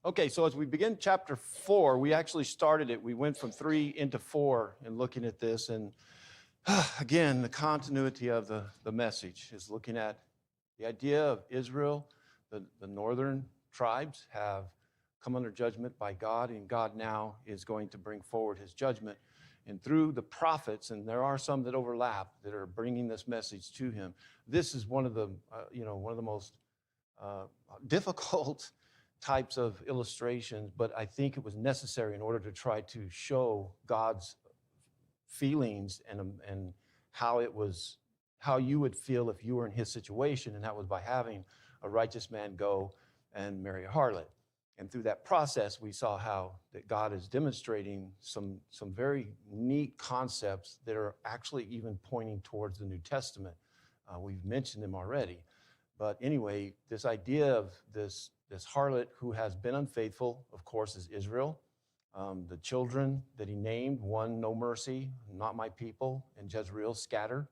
Okay, so as we begin chapter 4, we actually started it. We went from 3 into 4 in looking at this. And again, the continuity of the message is looking at the idea of Israel. The northern tribes have come under judgment by God, and God now is going to bring forward his judgment. And through the prophets, and there are some that overlap that are bringing this message to him. This is one of the most difficult types of illustrations, but I think it was necessary in order to try to show God's feelings and how you would feel if you were in his situation, and that was by having a righteous man go and marry a harlot. And through that process, we saw how that God is demonstrating some very neat concepts that are actually even pointing towards the New Testament. We've mentioned them already. But anyway, this idea of this harlot who has been unfaithful, of course, is Israel. The children that he named, one, no mercy, not my people, and Jezreel, scatter,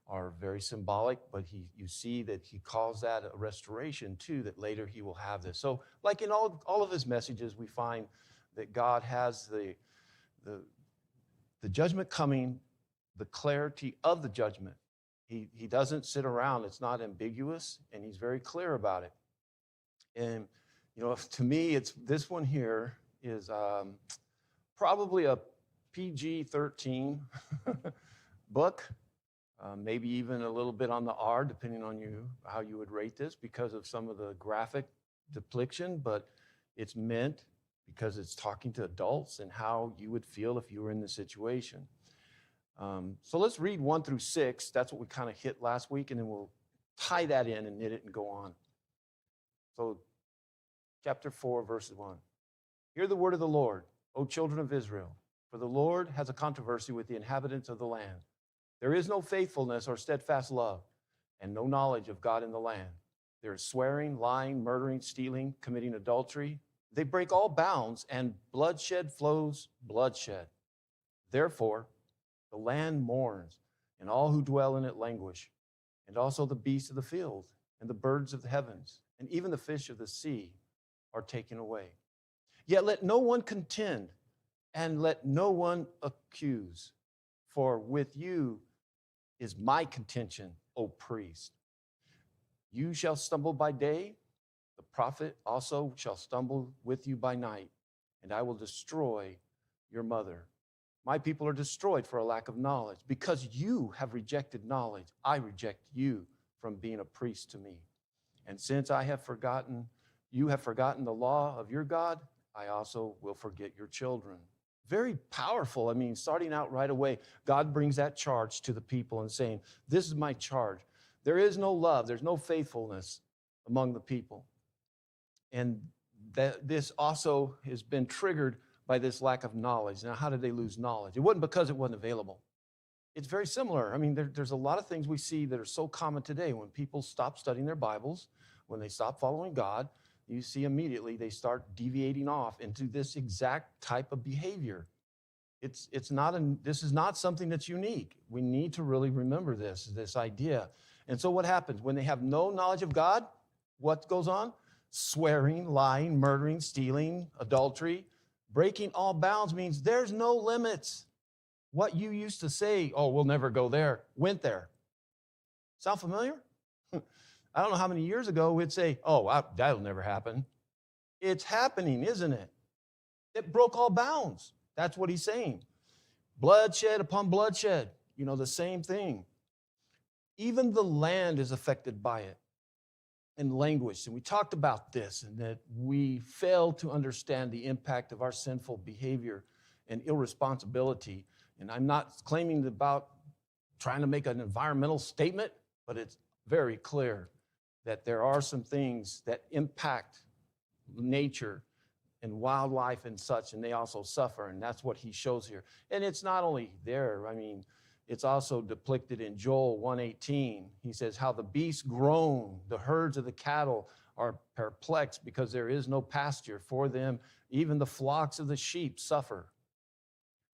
are very symbolic, but you see that he calls that a restoration too, that later he will have this. So like in all of his messages, we find that God has the judgment coming, the clarity of the judgment. He doesn't sit around. It's not ambiguous, and he's very clear about it. And, to me, this one here is probably a PG-13 book, maybe even a little bit on the R, depending on how you would rate this because of some of the graphic depiction, but it's meant because it's talking to adults and how you would feel if you were in the situation. So let's read 1 through 6. That's what we kind of hit last week, and then we'll tie that in and knit it and go on. So chapter 4, verse 1. Hear the word of the Lord, O children of Israel, for the Lord has a controversy with the inhabitants of the land. There is no faithfulness or steadfast love, and no knowledge of God in the land. There is swearing, lying, murdering, stealing, committing adultery. They break all bounds, and bloodshed flows bloodshed. Therefore, the land mourns, and all who dwell in it languish, and also the beasts of the field, and the birds of the heavens, and even the fish of the sea are taken away. Yet let no one contend, and let no one accuse, for with you is my contention, O priest. You shall stumble by day, the prophet also shall stumble with you by night, and I will destroy your mother. My people are destroyed for a lack of knowledge. Because you have rejected knowledge, I reject you from being a priest to me. And since you have forgotten the law of your God, I also will forget your children. Very powerful. Starting out right away, God brings that charge to the people and saying, this is my charge. There is no love. There's no faithfulness among the people. And this also has been triggered by this lack of knowledge. Now, how did they lose knowledge? It wasn't because it wasn't available. It's very similar. There's a lot of things we see that are so common today. When people stop studying their Bibles, when they stop following God, you see immediately they start deviating off into this exact type of behavior. This is not something that's unique. We need to really remember this idea. And so what happens? When they have no knowledge of God, what goes on? Swearing, lying, murdering, stealing, adultery. Breaking all bounds means there's no limits. What you used to say, oh, we'll never go there, went there. Sound familiar? I don't know how many years ago we'd say, oh, that'll never happen. It's happening, isn't it? It broke all bounds. That's what he's saying. Bloodshed upon bloodshed, the same thing. Even the land is affected by it. And language. And we talked about this, and that we fail to understand the impact of our sinful behavior and irresponsibility. And I'm not claiming about trying to make an environmental statement, but it's very clear that there are some things that impact nature and wildlife and such, and they also suffer, and that's what he shows here. And it's not only there, it's also depicted in Joel 1:18. He says, how the beasts groan, the herds of the cattle are perplexed because there is no pasture for them. Even the flocks of the sheep suffer.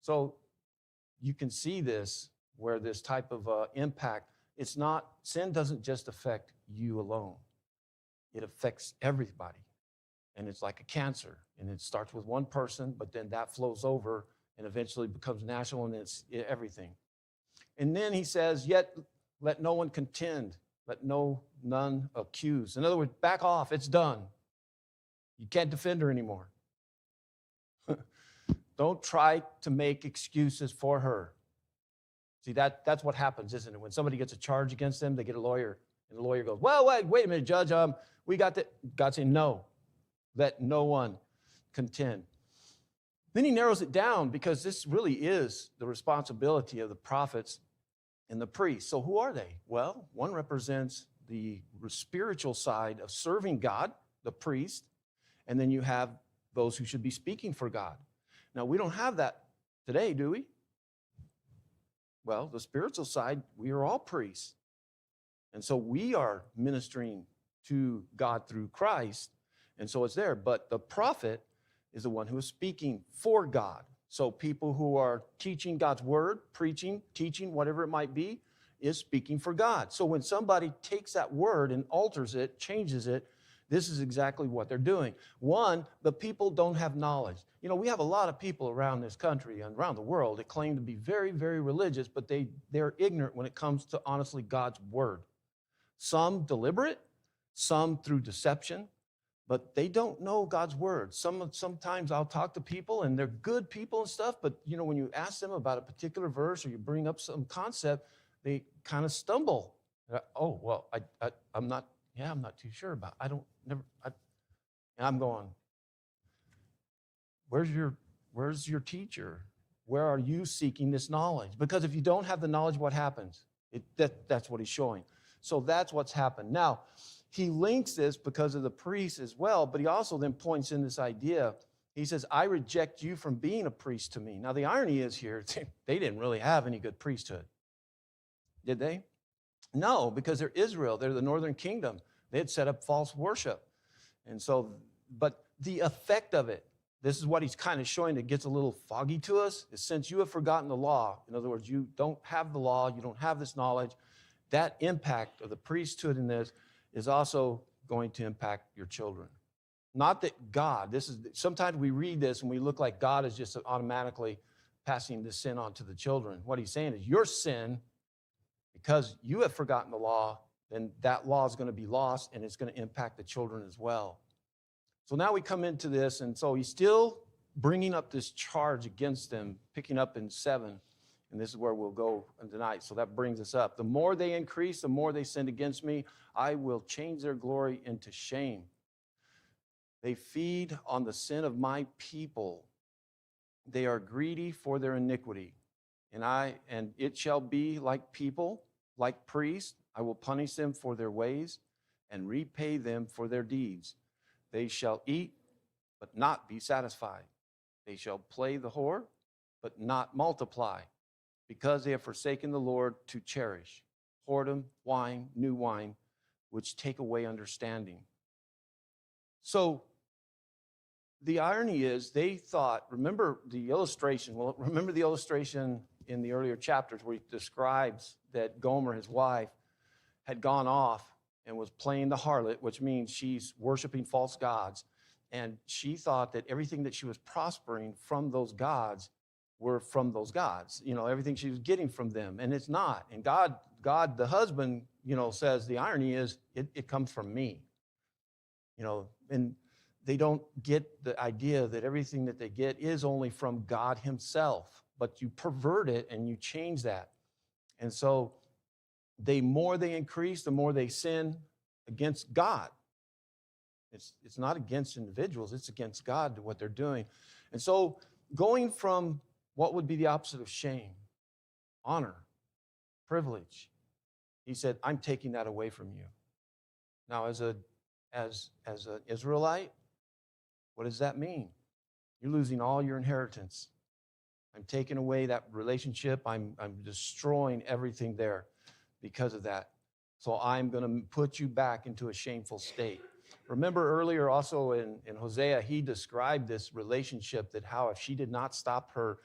So you can see this, where this type of impact, sin doesn't just affect you alone. It affects everybody. And it's like a cancer. And it starts with one person, but then that flows over and eventually becomes national, and it's everything. And then he says, yet let no one contend, let none accuse. In other words, back off, it's done. You can't defend her anymore. Don't try to make excuses for her. See, that's what happens, isn't it? When somebody gets a charge against them, they get a lawyer, and the lawyer goes, well, wait a minute, Judge, we got that. God saying, no, let no one contend. Then he narrows it down, because this really is the responsibility of the prophets and the priests. So who are they? Well, one represents the spiritual side of serving God, the priest, and then you have those who should be speaking for God. Now, we don't have that today, do we? Well, the spiritual side, we are all priests. And so we are ministering to God through Christ, and so it's there. But the prophet is the one who is speaking for God. So people who are teaching God's word, preaching, teaching, whatever it might be, is speaking for God. So when somebody takes that word and alters it, changes it, this is exactly what they're doing. One, the people don't have knowledge. You know, we have a lot of people around this country and around the world that claim to be very, very religious, but they're ignorant when it comes to, honestly, God's word. Some deliberate, some through deception, but they don't know God's word. Sometimes I'll talk to people, and they're good people and stuff, but, you know, when you ask them about a particular verse or you bring up some concept, they kind of stumble. Oh, well, I'm not too sure about it. And I'm going, where's your teacher? Where are you seeking this knowledge? Because if you don't have the knowledge, what happens? That's what he's showing. So that's what's happened. Now, he links this because of the priests as well, but he also then points in this idea. He says, I reject you from being a priest to me. Now, the irony is here, they didn't really have any good priesthood. Did they? No, because they're Israel. They're the northern kingdom. They had set up false worship. And so, but the effect of it, this is what he's kind of showing that gets a little foggy to us, is since you have forgotten the law, in other words, you don't have the law, you don't have this knowledge, that impact of the priesthood in this is also going to impact your children. Not that God, sometimes we read this and we look like God is just automatically passing the sin on to the children. What he's saying is your sin, because you have forgotten the law, then that law is going to be lost, and it's going to impact the children as well. So now we come into this, and so he's still bringing up this charge against them, picking up in 7, and this is where we'll go tonight. So that brings us up. The more they increase, the more they sinned against me, I will change their glory into shame. They feed on the sin of my people. They are greedy for their iniquity. And it shall be like people, like priests. I will punish them for their ways and repay them for their deeds. They shall eat, but not be satisfied. They shall play the whore, but not multiply, because they have forsaken the Lord to cherish whoredom, wine, new wine, which take away understanding. So the irony is they thought, remember the illustration in the earlier chapters where he describes that Gomer, his wife, had gone off and was playing the harlot, which means she's worshiping false gods. And she thought that everything that she was prospering from those gods were from those gods, everything she was getting from them. And it's not. And God, the husband, says the irony is it comes from me. And they don't get the idea that everything that they get is only from God himself, but you pervert it and you change that. And so the more they increase, the more they sin against God. It's not against individuals, it's against God, what they're doing. And so going from what would be the opposite of shame, honor, privilege, he said, I'm taking that away from you. Now, as an Israelite, what does that mean? You're losing all your inheritance. I'm taking away that relationship. I'm destroying everything there because of that. So I'm going to put you back into a shameful state. Remember earlier also in Hosea, he described this relationship, that how if she did not stop her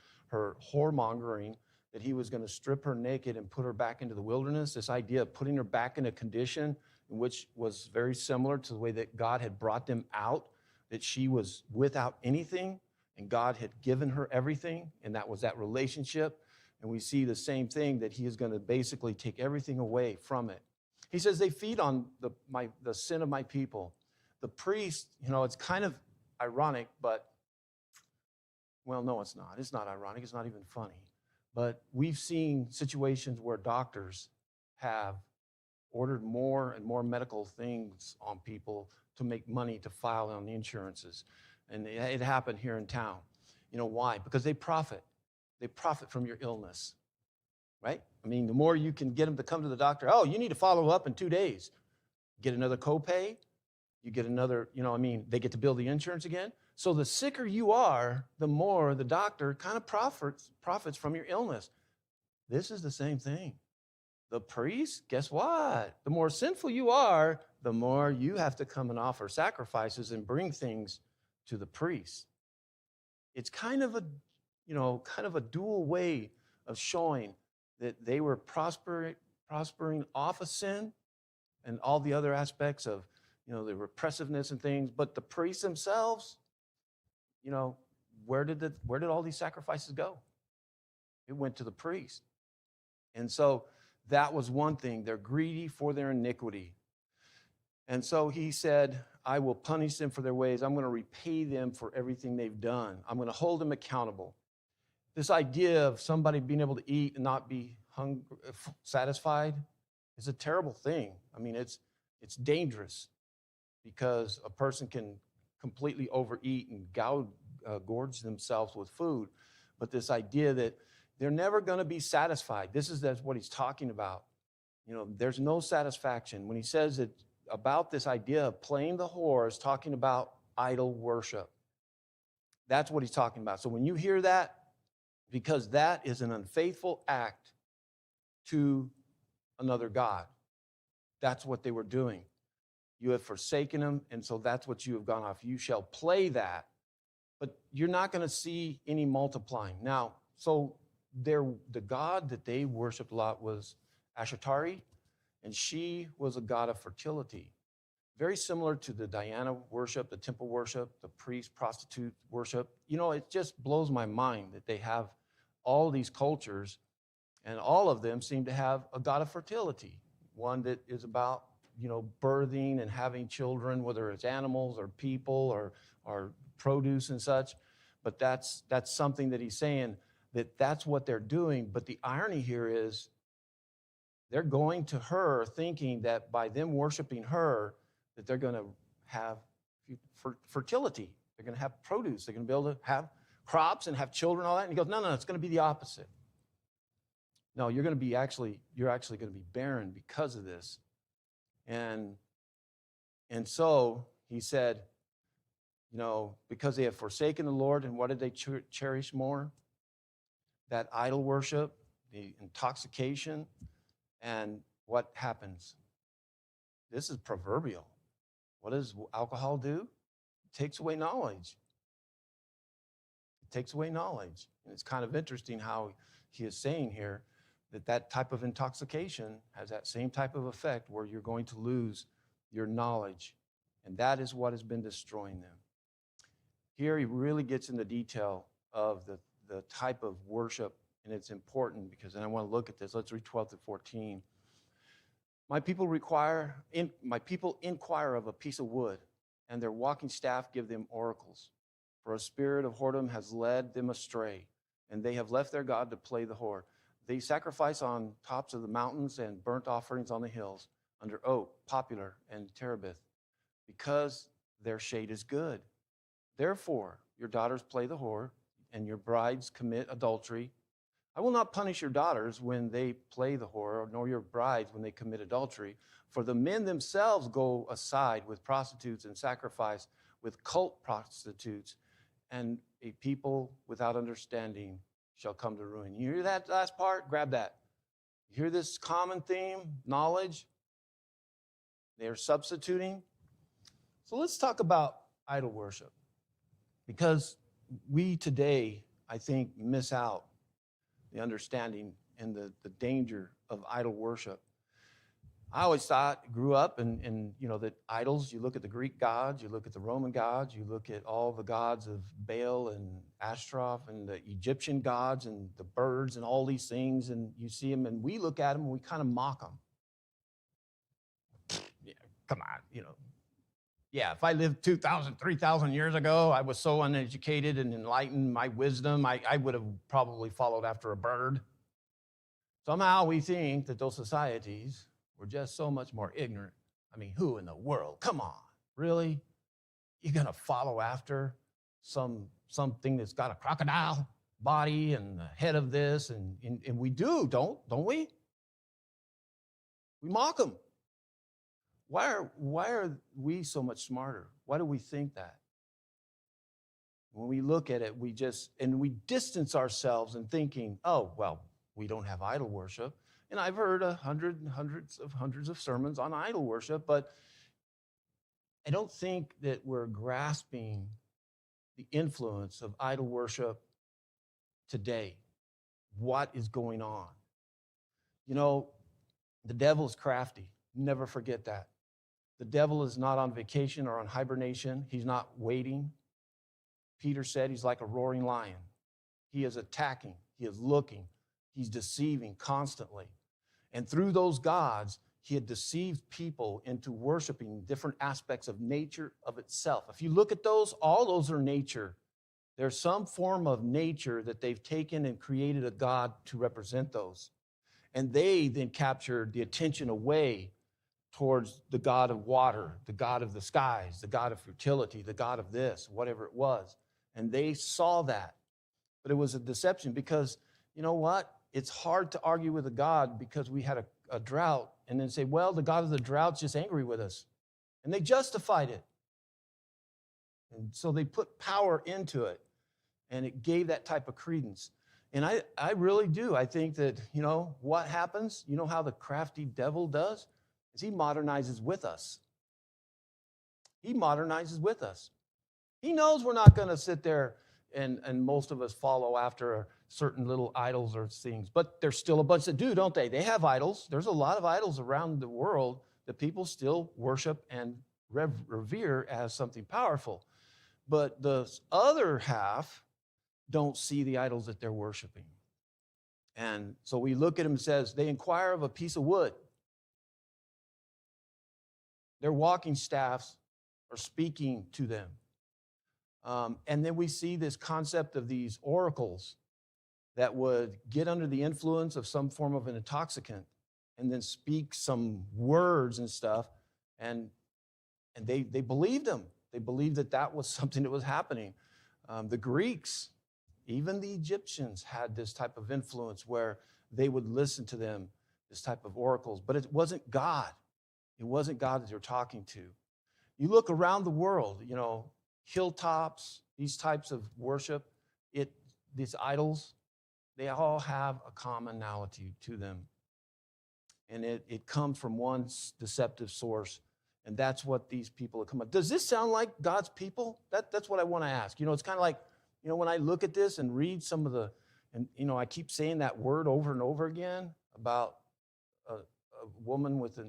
whoremongering, that he was going to strip her naked and put her back into the wilderness. This idea of putting her back in a condition which was very similar to the way that God had brought them out. that she was without anything and God had given her everything, and that was that relationship. And we see the same thing, that he is going to basically take everything away from it. He says they feed on the sin of my people. The priest, it's kind of ironic, but, well, no, it's not. It's not ironic. It's not even funny. But we've seen situations where doctors have ordered more and more medical things on people to make money to file on the insurances. And it happened here in town. Why? Because they profit. They profit from your illness, right? I mean, the more you can get them to come to the doctor, oh, you need to follow up in 2 days. Get another copay. You get another, they get to bill the insurance again. So the sicker you are, the more the doctor kind of profits from your illness. This is the same thing. The priest, guess what? The more sinful you are, the more you have to come and offer sacrifices and bring things to the priest. It's kind of a dual way of showing that they were prospering off of sin and all the other aspects of, the repressiveness and things. But the priests themselves, where did all these sacrifices go? It went to the priest. And so that was one thing. They're greedy for their iniquity. And so he said, I will punish them for their ways. I'm going to repay them for everything they've done. I'm going to hold them accountable. This idea of somebody being able to eat and not be satisfied is a terrible thing. I mean, it's dangerous, because a person can completely overeat and gorge themselves with food. But this idea that they're never going to be satisfied, that's what he's talking about. There's no satisfaction. When he says that about this idea of playing the whore, is talking about idol worship. That's what he's talking about. So when you hear that, because that is an unfaithful act to another god. That's what they were doing. You have forsaken him, and so that's what you have gone off. You shall play that, but you're not going to see any multiplying. Now, so the god that they worshipped a lot was Ashtarti, and she was a god of fertility. Very similar to the Diana worship, the temple worship, the priest, prostitute worship. It just blows my mind that they have all these cultures, and all of them seem to have a god of fertility, one that is about birthing and having children, whether it's animals or people or produce and such. But that's something that he's saying, that's what they're doing. But the irony here is they're going to her thinking that by them worshiping her, that they're going to have fertility. They're going to have produce. They're going to be able to have crops and have children, all that. And he goes, no, it's going to be the opposite. No, you're actually going to be barren because of this. And so he said, because they have forsaken the Lord, and what did they cherish more? That idol worship, the intoxication, and what happens? This is proverbial. What does alcohol do? It takes away knowledge. It takes away knowledge. And it's kind of interesting how he is saying here that type of intoxication has that same type of effect, where you're going to lose your knowledge. And that is what has been destroying them. Here he really gets into detail of the type of worship, and it's important, because then I want to look at this. Let's read 12 to 14. My people inquire of a piece of wood, and their walking staff give them oracles. For a spirit of whoredom has led them astray, and they have left their God to play the whore. They sacrifice on tops of the mountains and burnt offerings on the hills, under oak, poplar, and terebinth, because their shade is good. Therefore, your daughters play the whore, and your brides commit adultery. I will not punish your daughters when they play the whore, nor your brides when they commit adultery. For the men themselves go aside with prostitutes and sacrifice with cult prostitutes, and a people without understanding shall come to ruin. You hear that last part? Grab that. You hear this common theme, knowledge? They are substituting. So let's talk about idol worship, because we today, I think, miss out the understanding and the danger of idol worship. I always thought, grew up, and that idols, you look at the Greek gods, you look at the Roman gods, you look at all the gods of Baal and Ashtaroth and the Egyptian gods and the birds and all these things, and you see them, and we look at them and we kind of mock them. Yeah, come on, Yeah, if I lived 2,000, 3,000 years ago, I was so uneducated and enlightened, my wisdom, I would have probably followed after a bird. Somehow we think that those societies were just so much more ignorant. I mean, who in the world? Come on, really? You're going to follow after something that's got a crocodile body and the head of this? And we do, don't we? We mock them. Why are we so much smarter? Why do we think that? When we look at it, we distance ourselves in thinking, oh, well, we don't have idol worship. And I've heard hundreds of sermons on idol worship, but I don't think that we're grasping the influence of idol worship today. What is going on? The devil is crafty. Never forget that. The devil is not on vacation or on hibernation. He's not waiting. Peter said he's like a roaring lion. He is attacking. He is looking. He's deceiving constantly. And through those gods, he had deceived people into worshiping different aspects of nature of itself. If you look at those, all those are nature. There's some form of nature that they've taken and created a god to represent those. And they then captured the attention away towards the God of water, the God of the skies, the God of fertility, the God of this, whatever it was. And they saw that. But it was a deception because, you know what? It's hard to argue with a God because we had a drought and then say, well, the God of the drought's just angry with us. And they justified it. And so they put power into it. And it gave that type of credence. And I really do. I think that, what happens? You know how the crafty devil does? Is he modernizes with us. He modernizes with us. He knows we're not going to sit there and most of us follow after certain little idols or things. But there's still a bunch that do, don't they? They have idols. There's a lot of idols around the world that people still worship and revere as something powerful. But the other half don't see the idols that they're worshiping. And so we look at them and says, they inquire of a piece of wood. Their walking staffs are speaking to them. And then we see this concept of these oracles that would get under the influence of some form of an intoxicant and then speak some words and stuff. And they believed them. They believed that was something that was happening. The Greeks, even the Egyptians had this type of influence where they would listen to them, this type of oracles. But it wasn't God. It wasn't God that they're talking to. You look around the world, hilltops, these types of worship, these idols, they all have a commonality to them. And it comes from one deceptive source. And that's what these people have come up. Does this sound like God's people? That's what I want to ask. It's kind of like, when I look at this and read some of I keep saying that word over and over again about a woman with a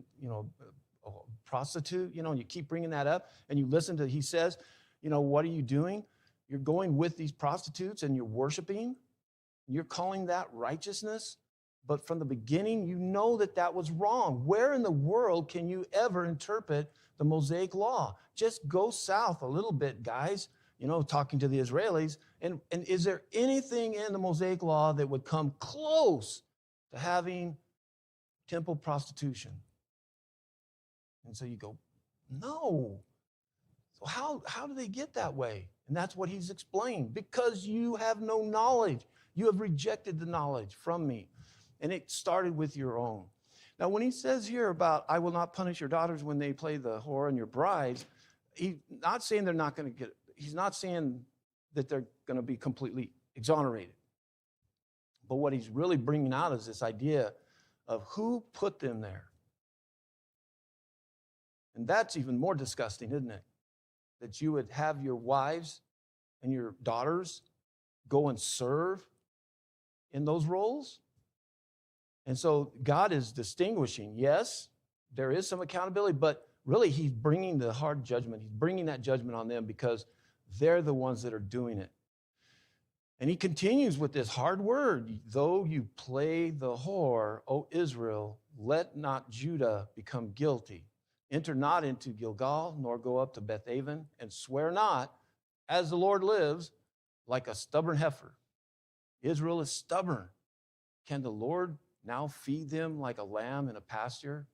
prostitute, you keep bringing that up and you listen to, he says, what are you doing? You're going with these prostitutes and you're worshiping. You're calling that righteousness. But from the beginning, you know that was wrong. Where in the world can you ever interpret the Mosaic law? Just go south a little bit, guys, talking to the Israelis. And is there anything in the Mosaic law that would come close to having temple prostitution? And so you go, no. So how do they get that way? And that's what he's explained. Because you have no knowledge. You have rejected the knowledge from me. And it started with your own. Now, when he says here about, I will not punish your daughters when they play the whore and your brides, he's not saying they're not going to get, he's not saying that they're going to be completely exonerated. But what he's really bringing out is this idea of who put them there. And that's even more disgusting, isn't it? That you would have your wives and your daughters go and serve in those roles. And so God is distinguishing, yes, there is some accountability, but really he's bringing the hard judgment. He's bringing that judgment on them because they're the ones that are doing it. And he continues with this hard word. Though you play the whore, O Israel, let not Judah become guilty. Enter not into Gilgal, nor go up to Bethaven, and swear not, as the Lord lives, like a stubborn heifer. Israel is stubborn. Can the Lord now feed them like a lamb in a pasture?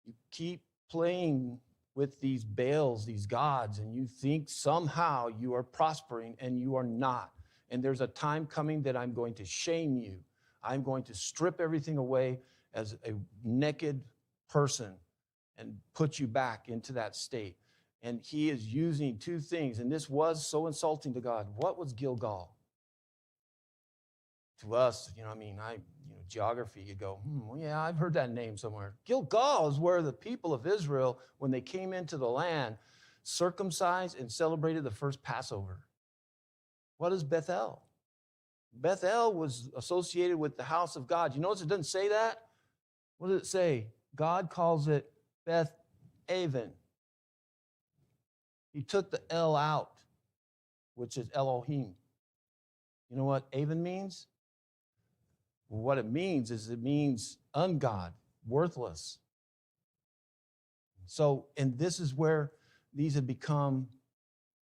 You keep playing with these Baals, these gods, and you think somehow you are prospering, and you are not. And there's a time coming that I'm going to shame you. I'm going to strip everything away as a naked person and put you back into that state. And he is using two things, and this was so insulting to God. What was Gilgal? To us, geography, you go, well, yeah, I've heard that name somewhere. Gilgal is where the people of Israel, when they came into the land, circumcised and celebrated the first Passover. What is Bethel? Bethel was associated with the house of God. You notice it doesn't say that? What does it say? God calls it Beth Aven. He took the L out, which is Elohim. You know what Aven means? What it means is it means ungod, worthless. So, and this is where these have become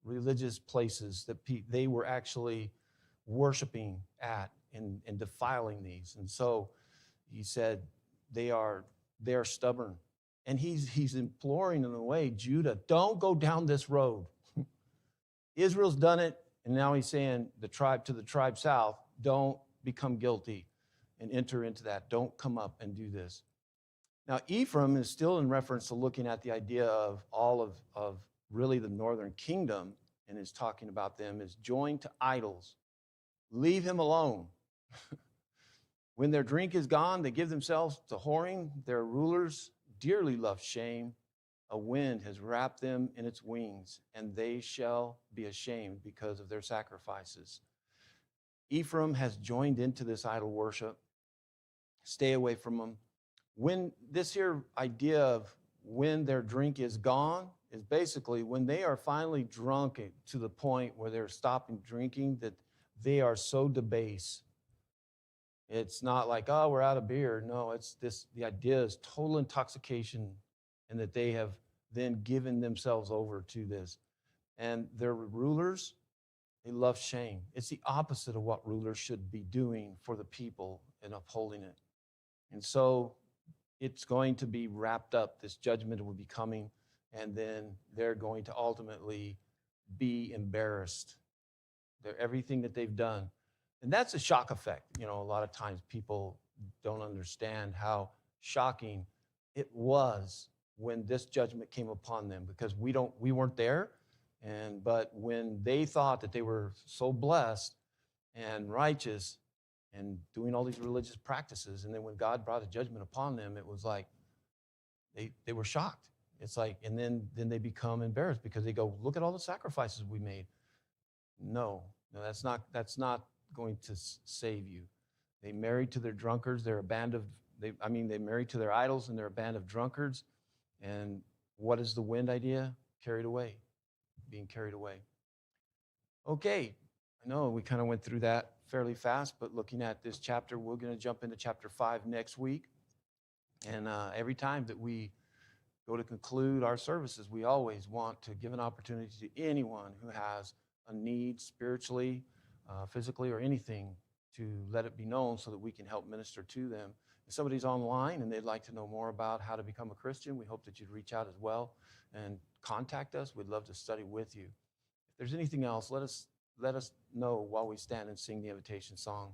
religious places that they were actually worshiping at and defiling these. And so he said they're stubborn. And he's imploring in a way, Judah, don't go down this road. Israel's done it, and now he's saying to the tribe south, don't become guilty and enter into that. Don't come up and do this. Now, Ephraim is still in reference to looking at the idea of all of really the northern kingdom, and is talking about them as joined to idols. Leave him alone. When their drink is gone, they give themselves to whoring. Their rulers dearly love shame. A wind has wrapped them in its wings, and they shall be ashamed because of their sacrifices. Ephraim has joined into this idol worship. Stay away from them. When this here idea of when their drink is gone is basically when they are finally drunk to the point where they're stopping drinking, that they are so debased. It's not like, oh, we're out of beer. No, it's this, the idea is total intoxication, and that they have then given themselves over to this. And their rulers, they love shame. It's the opposite of what rulers should be doing for the people and upholding it. And so it's going to be wrapped up. This judgment will be coming, and then they're going to ultimately be embarrassed. Everything that they've done. And that's a shock effect. A lot of times people don't understand how shocking it was when this judgment came upon them, because we weren't there. But when they thought that they were so blessed and righteous and doing all these religious practices, and then when God brought a judgment upon them, it was like they were shocked. It's like, and then they become embarrassed because they go, look at all the sacrifices we made. No, that's not going to save you. They married to their drunkards. They're a band of, they married to their idols, and they're a band of drunkards. And what is the wind idea? Carried away, being carried away. Okay, I know we kind of went through that fairly fast, but looking at this chapter, we're going to jump into chapter 5 next week. And every time that we go to conclude our services, we always want to give an opportunity to anyone who has a need spiritually, physically, or anything, to let it be known so that we can help minister to them. If somebody's online and they'd like to know more about how to become a Christian, we hope that you'd reach out as well and contact us. We'd love to study with you. If there's anything else, let us know while we stand and sing the invitation song.